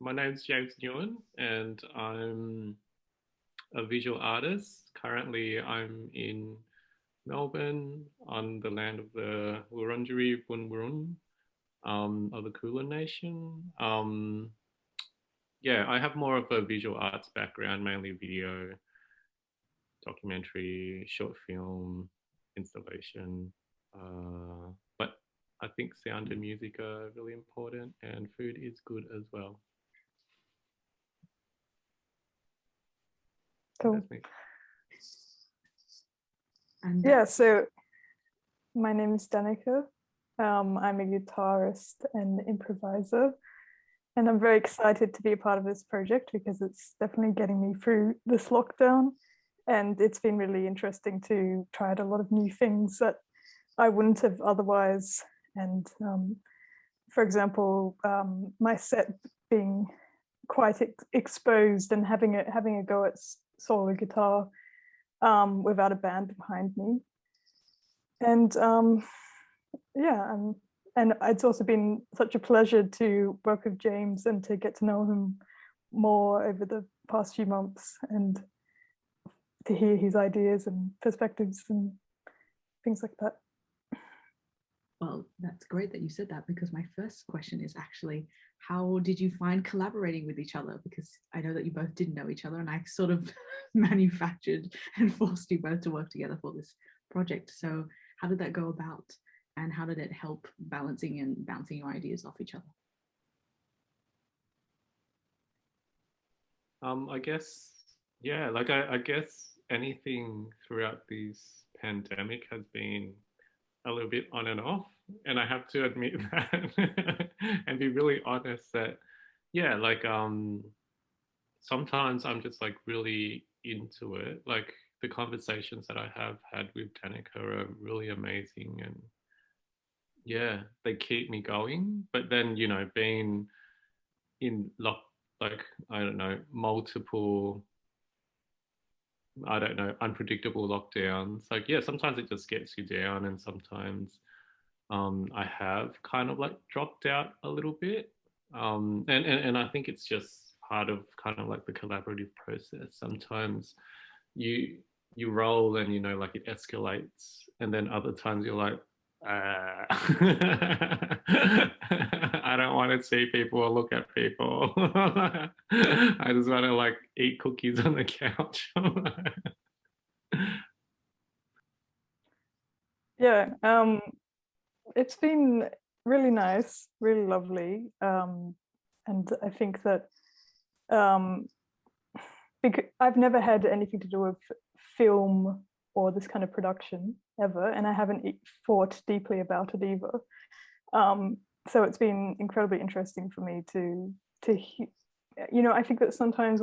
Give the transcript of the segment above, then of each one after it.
My name's James Nguyen, and I'm a visual artist. Currently, I'm in Melbourne on the land of the Wurundjeri Wurrung of the Kulin Nation. Yeah, I have more of a visual arts background, mainly video, documentary, short film, installation. But I think sound and music are really important, and food is good as well. Cool. That's me. And Yeah, so my name is Danica. I'm a guitarist and improviser, and I'm very excited to be a part of this project because it's definitely getting me through this lockdown. And it's been really interesting to try out a lot of new things that I wouldn't have otherwise. And for example, my set being quite exposed and having a go at solo guitar without a band behind me. And yeah, and it's also been such a pleasure to work with James and to get to know him more over the past few months and to hear his ideas and perspectives and things like that. well, that's great that you said that, because my first question is actually, how did you find collaborating with each other? Because I know that you both didn't know each other, and I sort of manufactured and forced you both to work together for this project. So how did that go about, and how did it help balancing and bouncing your ideas off each other? I guess, yeah, like I guess anything throughout this pandemic has been a little bit on and off. And I have to admit that and be really honest that, yeah, like sometimes I'm just like really into it. Like the conversations that I have had with Danica are really amazing, and yeah, they keep me going. But then, being in like I don't know, multiple, I don't know, unpredictable lockdowns. Like, yeah, sometimes it just gets you down, and sometimes I have kind of like dropped out a little bit. And I think it's just part of kind of like the collaborative process. Sometimes you you roll and like it escalates, and then other times you're like, I don't want to see people or look at people. I just want to like eat cookies on the couch. Yeah, it's been really nice, really lovely. And I think that because I've never had anything to do with film or this kind of production ever, and I haven't thought deeply about it either. So it's been incredibly interesting for me to I think that sometimes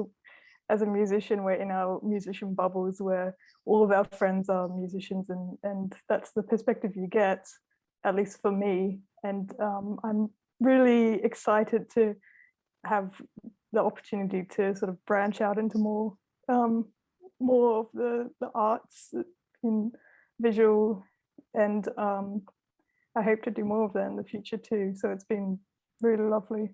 as a musician, we're in our musician bubbles where all of our friends are musicians, and that's the perspective you get, at least for me. And I'm really excited to have the opportunity to sort of branch out into more of the arts in visual, and I hope to do more of that in the future too. So it's been really lovely.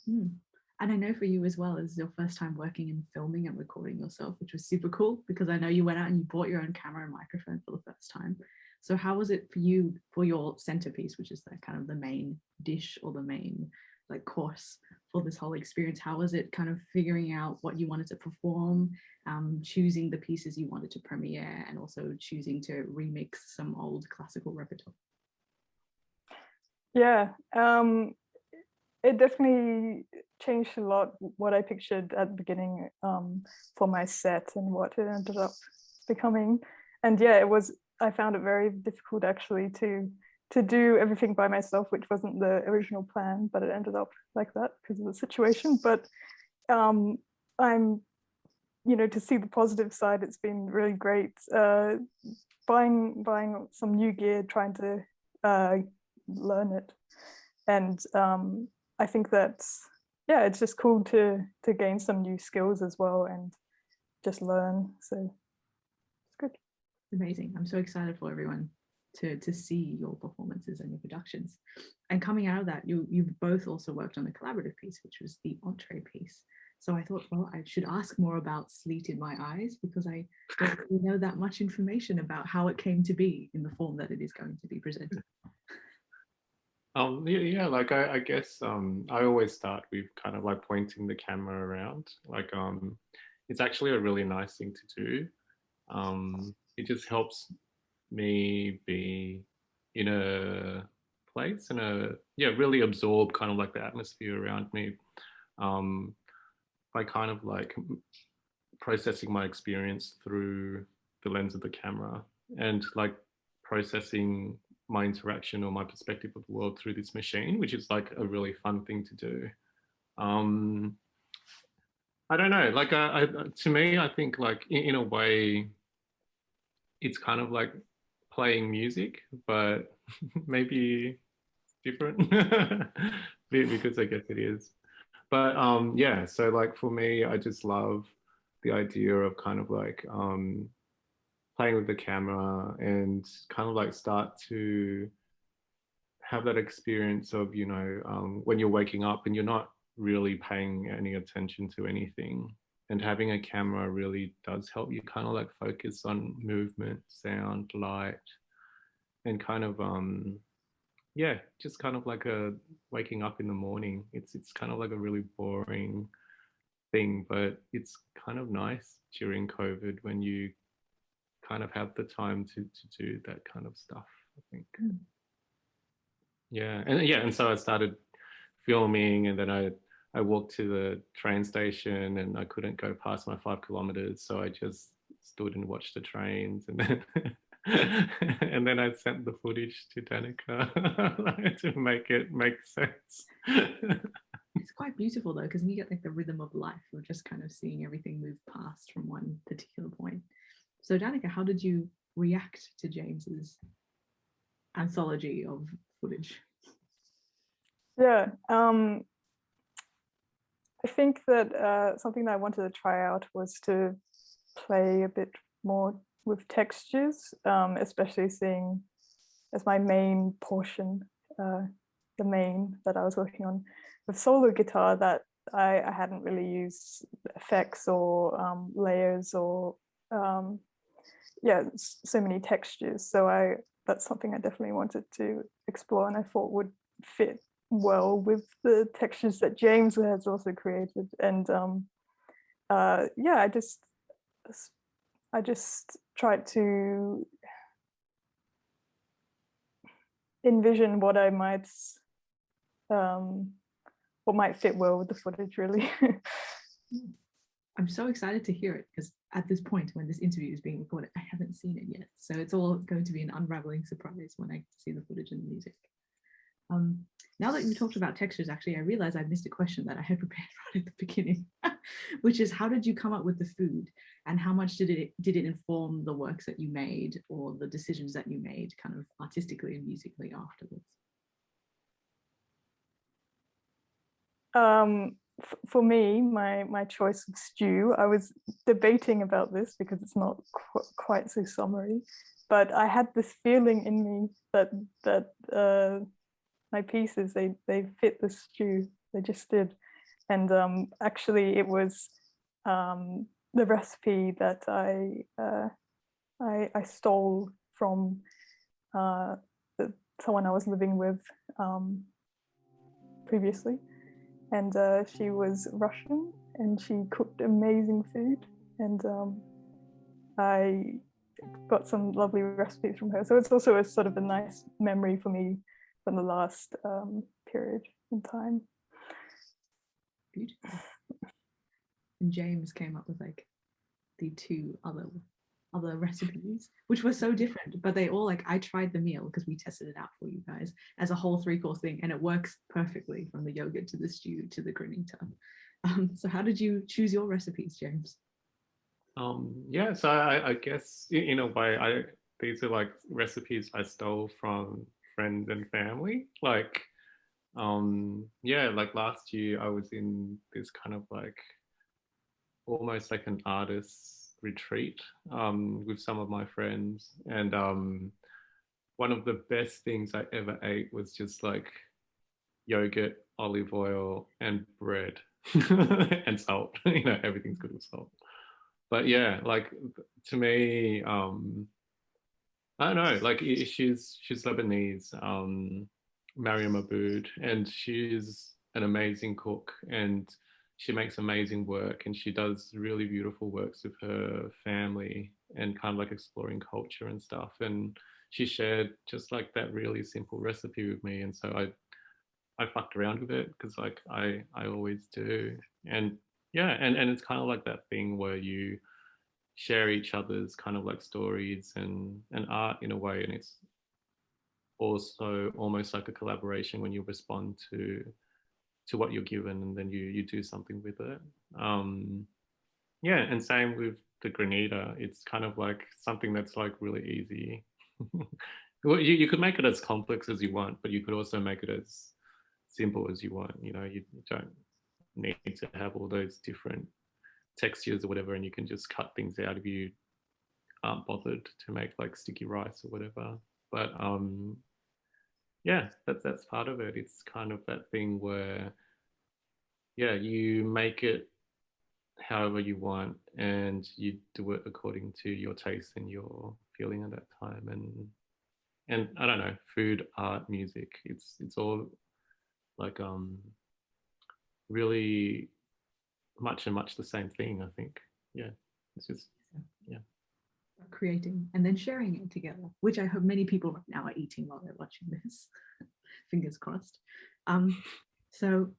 And I know for you as well, as your first time working in filming and recording yourself, which was super cool, because I know you went out and you bought your own camera and microphone for the first time. So how was it for you for your centerpiece, which is the kind of the main dish or the main like course for this whole experience? How was it kind of figuring out what you wanted to perform, choosing the pieces you wanted to premiere, and also choosing to remix some old classical repertoire? Yeah, it definitely changed a lot what I pictured at the beginning for my set and what it ended up becoming. And yeah, I found it very difficult actually to do everything by myself, which wasn't the original plan, but it ended up like that because of the situation. But I'm, to see the positive side, it's been really great. Buying some new gear, trying to learn it, and I think that's, yeah, it's just cool to gain some new skills as well and just learn. So it's good. Amazing. I'm so excited for everyone to see your performances and your productions. And coming out of that, you've both also worked on a collaborative piece, which was the entree piece. So I thought, well, I should ask more about Sleet in My Eyes, because I don't really know that much information about how it came to be in the form that it is going to be presented. Yeah, like I guess I always start with kind of like pointing the camera around. Like it's actually a really nice thing to do. It just helps me be in a place and really absorb kind of like the atmosphere around me, by kind of like processing my experience through the lens of the camera, and like processing my interaction or my perspective of the world through this machine, which is like a really fun thing to do. I don't know, like to me, I think like in a way, it's kind of like playing music, but maybe different because I guess it is. But yeah, so like for me, I just love the idea of kind of like playing with the camera and kind of like start to have that experience of, you know, when you're waking up and you're not really paying any attention to anything, and having a camera really does help you kind of like focus on movement, sound, light, and kind of yeah, just kind of like a waking up in the morning. It's kind of like a really boring thing, but it's kind of nice during COVID when you kind of have the time to do that kind of stuff, I think. Yeah, and so I started filming, and then I walked to the train station, and I couldn't go past my 5 kilometers, so I just stood and watched the trains, and then and then I sent the footage to Danica to make it make sense. It's quite beautiful though, because then you get like the rhythm of life of just kind of seeing everything move past from one particular point. So Danica, how did you react to James's anthology of footage? Yeah, I think that something that I wanted to try out was to play a bit more with textures, especially seeing as my main portion, the main that I was working on with solo guitar, that I hadn't really used effects or layers or yeah, so many textures. So that's something I definitely wanted to explore, and I thought would fit well with the textures that James has also created. And yeah, I just tried to envision what might fit well with the footage, really. I'm so excited to hear it, because at this point when this interview is being recorded, I haven't seen it yet. So it's all going to be an unraveling surprise when I see the footage and the music. Now that you talked about textures, actually, I realized I missed a question that I had prepared right at the beginning, which is, how did you come up with the food, and how much did it inform the works that you made or the decisions that you made kind of artistically and musically afterwards? For me, my choice of stew, I was debating about this because it's not quite so summery, but I had this feeling in me that my pieces, they fit the stew. They just did. And actually it was the recipe that I stole from someone I was living with previously, and she was Russian, and she cooked amazing food, and I got some lovely recipes from her. So it's also a sort of a nice memory for me from the last period in time. Beautiful. And James came up with like the two other recipes, which were so different, but they all, like, I tried the meal because we tested it out for you guys as a whole 3-course thing, and it works perfectly, from the yogurt to the stew to the granita. So how did you choose your recipes, James? Yeah, so I guess in a way, these are like recipes I stole from friends and family. Like, yeah, like last year I was in this kind of like almost like an artist's retreat with some of my friends, and one of the best things I ever ate was just like yogurt, olive oil, and bread and salt. You know, everything's good with salt. But yeah, like to me, I don't know, like she's Lebanese, Mariam Aboud, and she's an amazing cook, and she makes amazing work, and she does really beautiful works with her family and kind of like exploring culture and stuff. And she shared just like that really simple recipe with me, and so I fucked around with it because like I always do. And yeah, and it's kind of like that thing where you share each other's kind of like stories and art in a way, and it's also almost like a collaboration when you respond to what you're given, and then you do something with it. Yeah, and same with the granita. It's kind of like something that's like really easy. Well, you could make it as complex as you want, but you could also make it as simple as you want. You know, you don't need to have all those different textures or whatever, and you can just cut things out if you aren't bothered to make like sticky rice or whatever. But yeah, that's part of it. It's kind of that thing where yeah, you make it however you want and you do it according to your taste and your feeling at that time. And I don't know, food, art, music, it's all like really much the same thing, I think. Yeah. It's just yeah. Creating and then sharing it together, which I hope many people right now are eating while they're watching this. Fingers crossed. So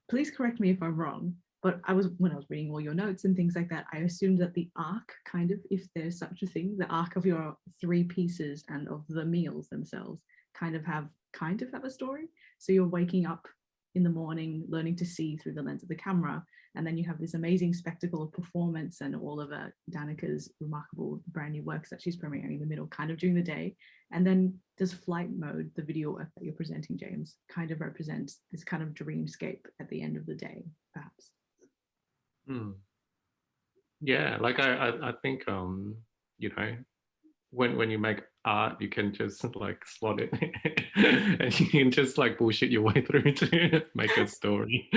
please correct me if I'm wrong, but when I was reading all your notes and things like that, I assumed that the arc, kind of, if there's such a thing, the arc of your three pieces and of the meals themselves kind of have a story. So you're waking up in the morning, learning to see through the lens of the camera, and then you have this amazing spectacle of performance and all of Danica's remarkable brand new works that she's premiering in the middle, kind of during the day. And then does flight mode, the video work that you're presenting, James, kind of represent this kind of dreamscape at the end of the day, perhaps? Yeah, like I think you know, when you make art, you can just like slot it and you can just like bullshit your way through to make a story.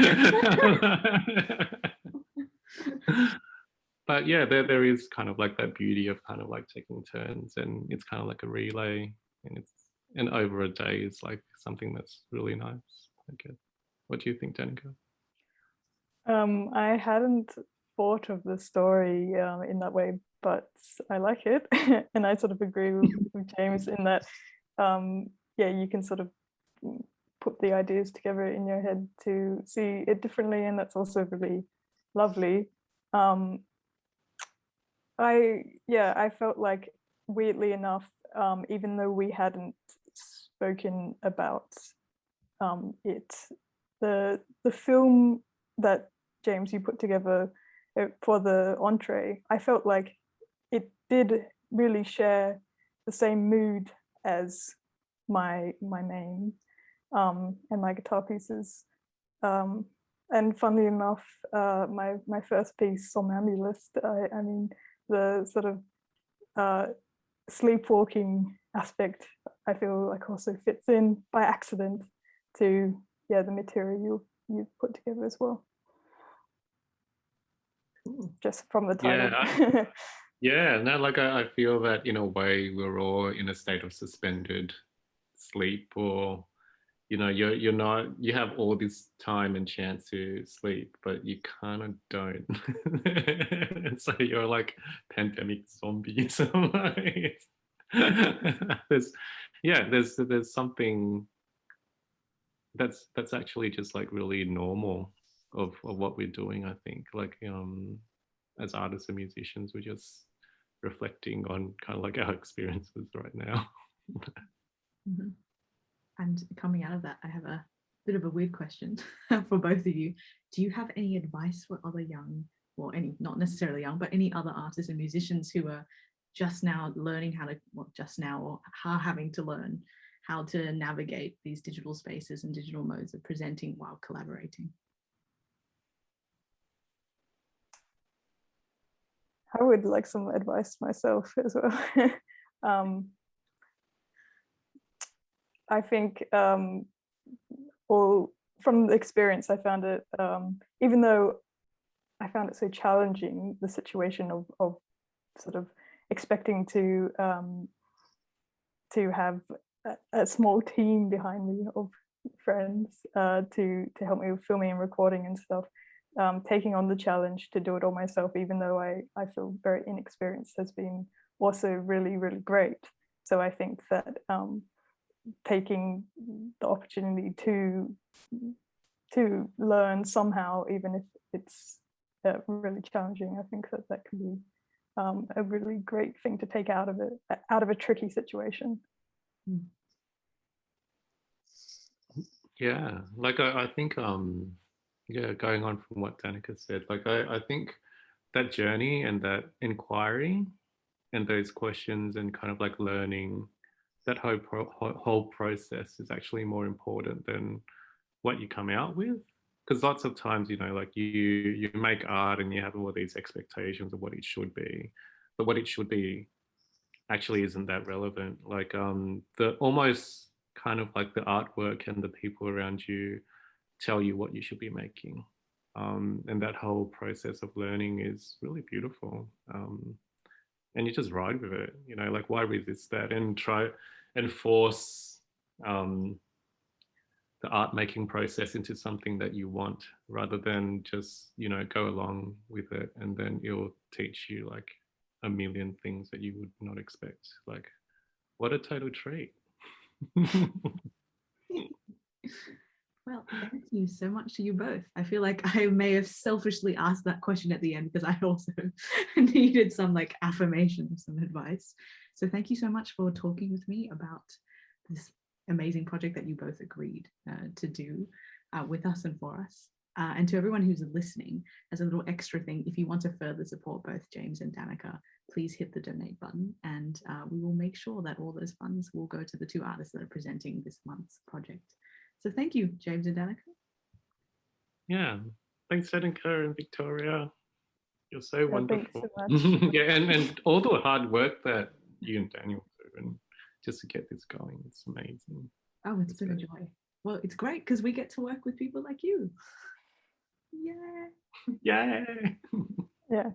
But yeah, there is kind of like that beauty of kind of like taking turns, and it's kind of like a relay, and over a day is like something that's really nice, I guess. What do you think, Danica? I hadn't thought of the story in that way, but I like it. And I sort of agree with James in that, yeah, you can sort of put the ideas together in your head to see it differently. And that's also really lovely. I felt like, weirdly enough, even though we hadn't spoken about it, the film that James you put together for the entree, I felt like it did really share the same mood as my main and my guitar pieces. And funnily enough, my first piece, Somnambulist, I mean, the sort of sleepwalking aspect, I feel like also fits in by accident to the material you've put together as well. Just from the title. Yeah, no, like I feel that in a way we're all in a state of suspended sleep, or you know, you're not, you have all this time and chance to sleep, but you kind of don't. And so you're like pandemic zombies. There's something that's actually just like really normal of what we're doing, I think. Like as artists and musicians, we're just reflecting on kind of like our experiences right now. Mm-hmm. And coming out of that, I have a bit of a weird question for both of you. Do you have any advice for other young, or any, not necessarily young, but any other artists and musicians who are just now learning how to, well, just now, or are having to learn how to navigate these digital spaces and digital modes of presenting while collaborating? I would like some advice myself as well. I think, well, from the experience, I found it, even though I found it so challenging, the situation of sort of expecting to have a small team behind me of friends to help me with filming and recording and stuff. Taking on the challenge to do it all myself, even though I feel very inexperienced, has been also really, really great. So I think that taking the opportunity to learn somehow, even if it's really challenging, I think that can be a really great thing to take out of it, out of a tricky situation. Yeah, like I think yeah, going on from what Danica said, like I think that journey and that inquiry and those questions and kind of like learning, that whole process is actually more important than what you come out with. Because lots of times, you know, like you make art and you have all these expectations of what it should be, but what it should be actually isn't that relevant. Like the almost kind of like the artwork and the people around you tell you what you should be making. And that whole process of learning is really beautiful. And you just ride with it, you know, like why resist that and try and force the art making process into something that you want rather than just, you know, go along with it and then it'll teach you like a million things that you would not expect. Like, what a total treat. Well, thank you so much to you both. I feel like I may have selfishly asked that question at the end because I also needed some like affirmation, some advice. So thank you so much for talking with me about this amazing project that you both agreed to do with us and for us. And to everyone who's listening, as a little extra thing, if you want to further support both James and Danica, please hit the donate button and we will make sure that all those funds will go to the two artists that are presenting this month's project. So thank you, James and Danica. Yeah, thanks, Danica and Victoria. You're so wonderful. Thanks so much. Yeah, and all the hard work that you and Daniel do, and just to get this going, it's amazing. Oh, it's been a joy. Well, it's great because we get to work with people like you. Yeah. Yay. Yeah.